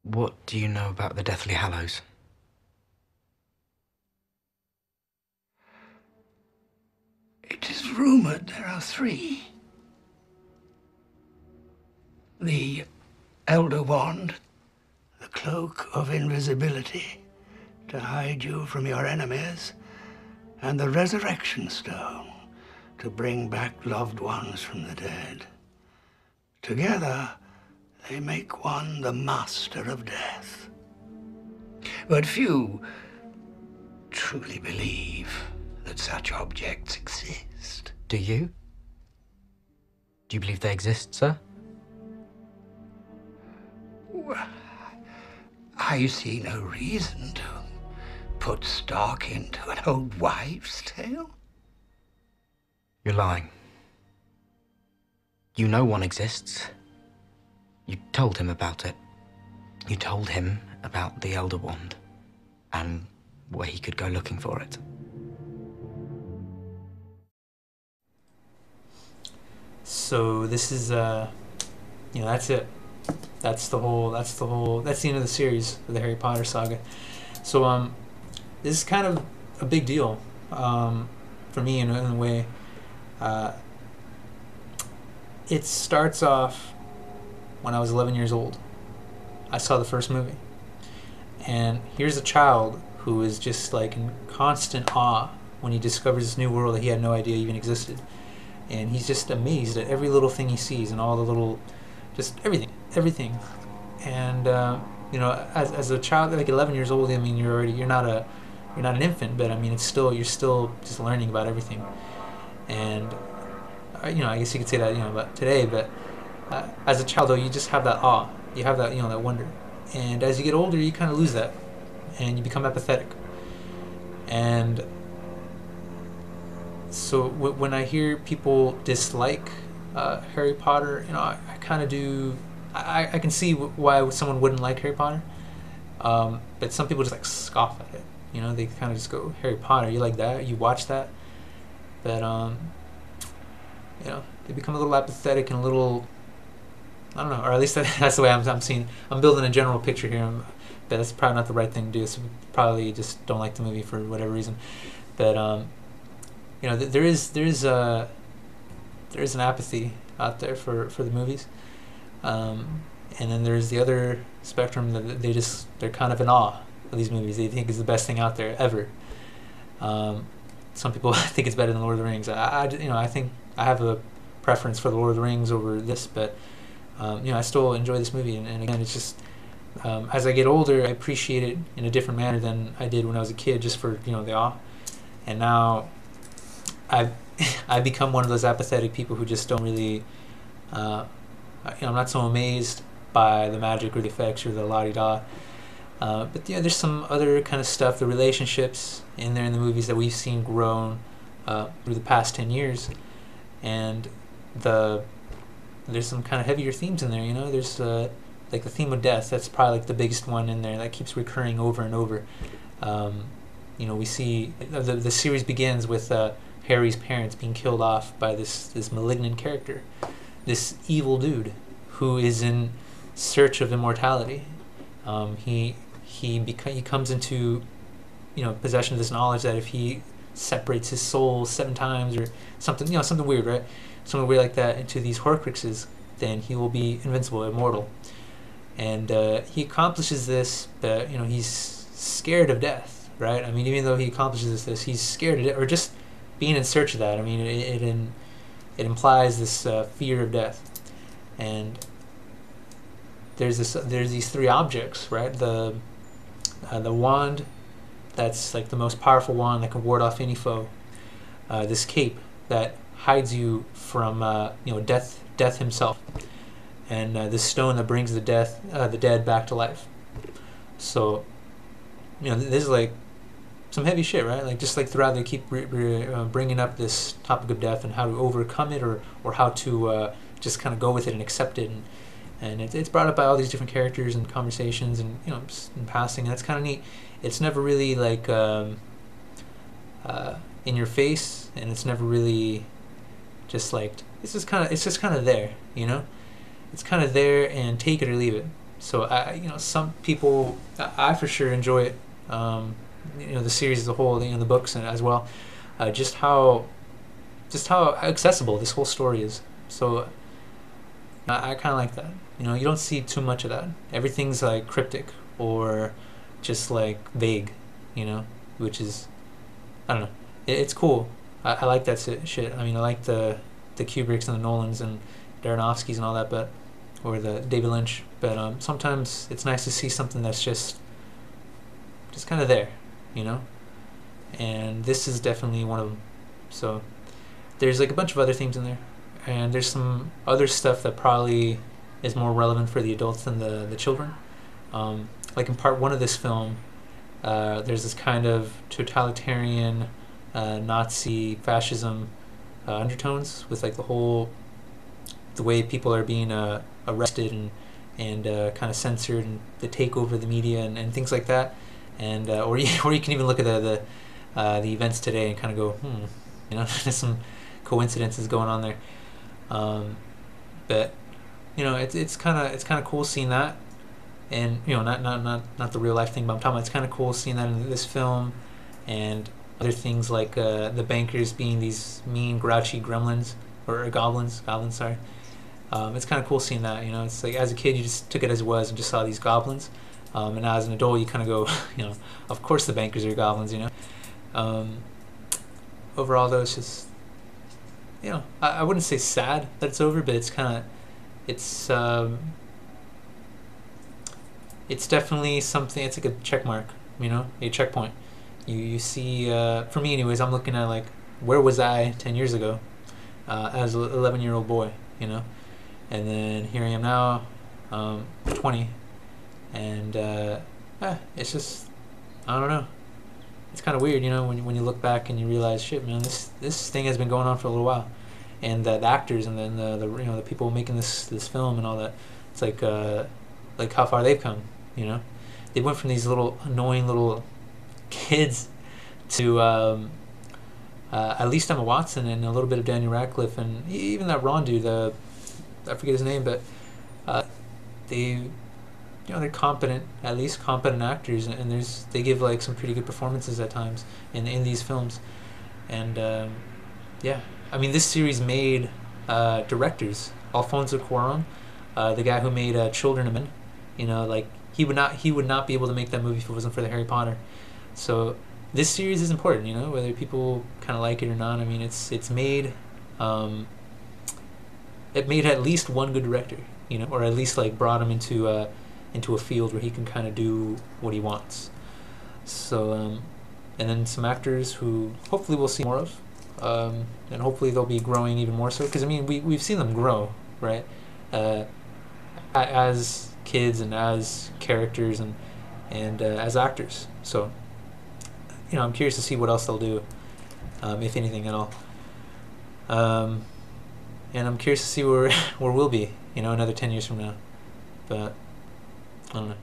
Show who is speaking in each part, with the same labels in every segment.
Speaker 1: What do you know about the Deathly Hallows?
Speaker 2: It is rumored there are three. The Elder Wand, the Cloak of Invisibility, to hide you from your enemies, and the Resurrection Stone, to bring back loved ones from the dead. Together, they make one the master of death. But few truly believe that such objects exist.
Speaker 1: Do you? Do you believe they exist, sir?
Speaker 2: Well, I see no reason to put stock into an old wives' tale.
Speaker 1: You're lying. You know one exists. You told him about it. You told him about the Elder Wand and where he could go looking for it.
Speaker 3: So this is that's it. That's the end of the series of the Harry Potter saga. So this is kind of a big deal for me in a way. It starts off when I was 11 years old. I saw the first movie, and here's a child who is just like in constant awe when he discovers this new world that he had no idea even existed, and he's just amazed at every little thing he sees and all the little, just everything. And as a child, like 11 years old, I mean, you're not an infant, but I mean, you're still just learning about everything. And I guess you could say that about today, but as a child though, you just have that awe, you have that that wonder. And as you get older, you kind of lose that, and you become apathetic. And so when I hear people dislike Harry Potter, I kind of do. I can see why someone wouldn't like Harry Potter, but some people just like scoff at it. They kind of just go, Harry Potter, you like that? You watch that? But they become a little apathetic and a little, I don't know, or at least that's the way I'm seeing. I'm building a general picture here, but that's probably not the right thing to do. So probably just don't like the movie for whatever reason. But there is an apathy out there for the movies, and then there's the other spectrum that they're kind of in awe of these movies. They think is the best thing out there ever. Some people think it's better than Lord of the Rings. I think I have a preference for the Lord of the Rings over this, but I still enjoy this movie. And again, it's just as I get older, I appreciate it in a different manner than I did when I was a kid, just for the awe. And now I've become one of those apathetic people who just don't really, I'm not so amazed by the magic or the effects or the la-di-da. But there's some other kind of stuff, the relationships in there in the movies that we've seen grown through the past 10 years. And there's some kind of heavier themes in there, There's like the theme of death. That's probably like the biggest one in there that keeps recurring over and over. We see the series begins with Harry's parents being killed off by this malignant character, this evil dude who is in search of immortality. He comes into possession of this knowledge that if he separates his soul 7 times or something something weird, right? Something weird like that into these Horcruxes, then he will be invincible, immortal. And he accomplishes this, but he's scared of death, right? I mean, even though he accomplishes this, he's scared of it, or just being in search of that. I mean, it implies this fear of death. And there's these 3 objects, right? The wand, that's like the most powerful wand that can ward off any foe. This cape that hides you from death himself, and this stone that brings the dead back to life. So this is like some heavy shit, right? Like just like throughout they keep bringing up this topic of death and how to overcome it, or how to just kind of go with it and accept it. And it's brought up by all these different characters and conversations, and just in passing, and that's kind of neat. It's never really like in your face, and it's never really just like it's just kind of there, It's kind of there, and take it or leave it. So some people, I for sure enjoy it. The series as a whole, the books and as well. Just how accessible this whole story is. So I kind of like that. You don't see too much of that. Everything's like cryptic or just like vague, which is, I don't know. It's cool. I like that shit. I mean, I like the Kubricks and the Nolans and Aronofsky's and all that, or the David Lynch. But sometimes it's nice to see something that's just kind of there, And this is definitely one of them. So there's like a bunch of other themes in there, and there's some other stuff that probably is more relevant for the adults than the children. Like in part one of this film, there's this kind of totalitarian Nazi fascism undertones with like the way people are being arrested and kind of censored, and the takeover of the media and things like that. And or you can even look at the events today and kind of go, there's some coincidences going on there. But it's kind of cool seeing that, and not the real life thing, but I'm talking about it's kind of cool seeing that in this film, and other things like the bankers being these mean, grouchy gremlins or goblins. Sorry. It's kind of cool seeing that. It's like as a kid you just took it as it was and just saw these goblins, and now as an adult you kind of go, of course the bankers are goblins. Overall though, it's just, I wouldn't say sad that it's over, but it's definitely something. It's like a check mark, a checkpoint. You see, for me anyways, I'm looking at like, where was I 10 years ago as an 11-year-old boy, and then here I am now, 20, and it's just, I don't know. It's kind of weird, when you look back and you realize, shit, man, this thing has been going on for a little while, and the actors and then the people making this film and all that. It's like how far they've come. They went from these little annoying little kids to at least Emma Watson and a little bit of Daniel Radcliffe and even that Ron dude. I forget his name, but they're competent, at least competent actors, and they give like some pretty good performances at times in these films. And yeah, I mean, this series made directors. Alfonso Cuarón, the guy who made Children of Men, like he would not be able to make that movie if it wasn't for the Harry Potter. So this series is important, whether people kind of like it or not. I mean, it's made it made at least one good director, or at least like brought him into a field where he can kind of do what he wants. So and then some actors who hopefully we'll see more of, and hopefully they'll be growing even more so, because I mean we've seen them grow, right, as kids and as characters and as actors. So I'm curious to see what else they'll do, if anything at all. And I'm curious to see where we'll be, another 10 years from now. But I don't know.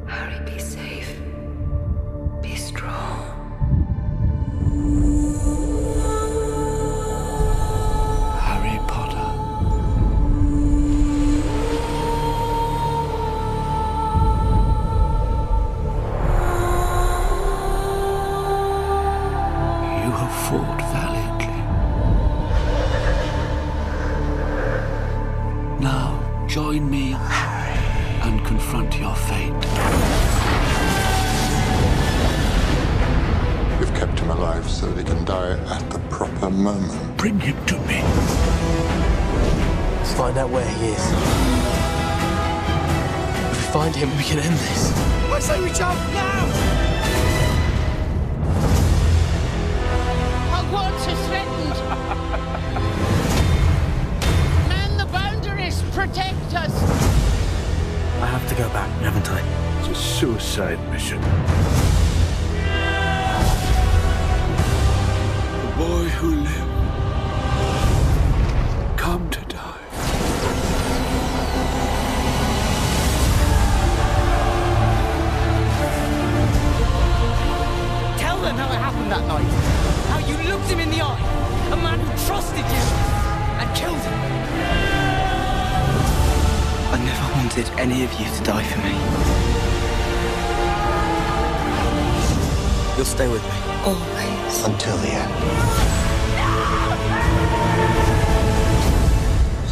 Speaker 4: Harry, be safe. Be strong.
Speaker 2: Harry Potter. You have fought valiantly. Now, join me and confront your fate.
Speaker 5: You've kept him alive so that he can die at the proper moment.
Speaker 2: Bring him to me.
Speaker 6: Let's find out where he is. If we find him, we can end this.
Speaker 2: I say we jump now!
Speaker 7: Hogwarts is threatened. Man the boundaries, protect us.
Speaker 6: I have to go back, haven't I?
Speaker 2: It's a suicide mission. The boy who lived, come to die.
Speaker 7: that night. How you looked him in the eye. A man who trusted you and killed him.
Speaker 6: I never wanted any of you to die for me. You'll stay with me.
Speaker 4: Always.
Speaker 5: Until the end.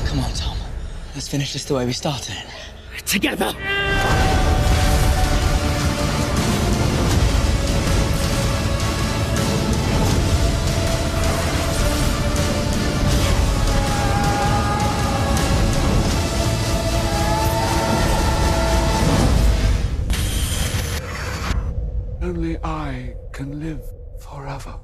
Speaker 6: Come on, Tom. Let's finish this the way we started it.
Speaker 7: Together.
Speaker 5: Only I can live forever.